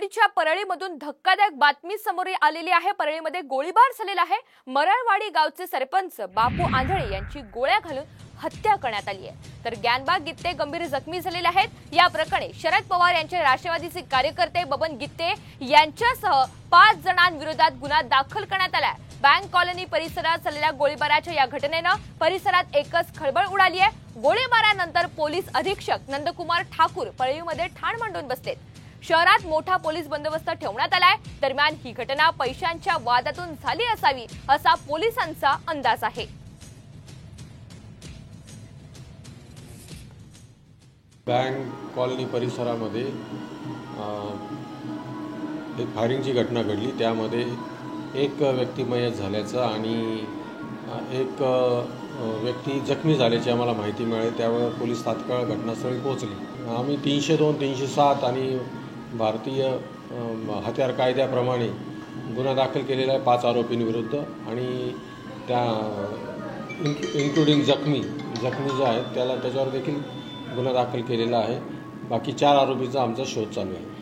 बीडच्या परळीमधून धक्कादायक बातमी समोर आलेली आहे। परळीमध्ये गोळीबार झालेला आहे। मरळवाडी गावचे सरपंच बापू आंधळे यांची गोळ्या घालून हत्या करण्यात आली आहे। तर ज्ञानबा गित्ते गंभीर जखमी झालेले आहेत। या प्रकरणी शरद पवार यांचे राष्ट्रवादीचे कार्यकर्ते बबन गित्ते यांच्यासह 5 जणांविरोधात गुन्हा दाखल करण्यात आला आहे। बँक कॉलनी परिसरात झालेल्या गोळीबाराच्या या घटनेने परिसरात एकच खळबळ उडाली आहे। गोळीबारानंतर पोलीस अधीक्षक नंदकुमार ठाकूर परळीमध्ये ठाण मांडून बसलेत। शहरात मोठा पोलीस बंदोबस्त ठेवण्यात आलाय। दरम्यान ही घटना पैशांच्या वादातून झाली असावी असा पोलिसांचा अंदाज आहे। बँक कॉलनी परिसरामध्ये एक फायरिंगची घटना घडली। त्यामध्ये एक व्यक्ती मयत झाल्याचं आणि एक व्यक्ती जखमी झाल्याची आम्हाला माहिती मिळाली। त्यावर पोलीस तात्काळ घटनास्थळी पोहोचले। आम्ही 302, 307 आणि भारतीय हत्यार कायद्याप्रमाणे गुन्हा दाखल केलेला आहे 5 आरोपींविरुद्ध आणि त्या इन्क्लुडिंग जखमी जो आहेत त्याच्यावर देखील गुन्हा दाखल केलेला आहे। बाकी 4 आरोपींचा आमचा शोध चालू आहे।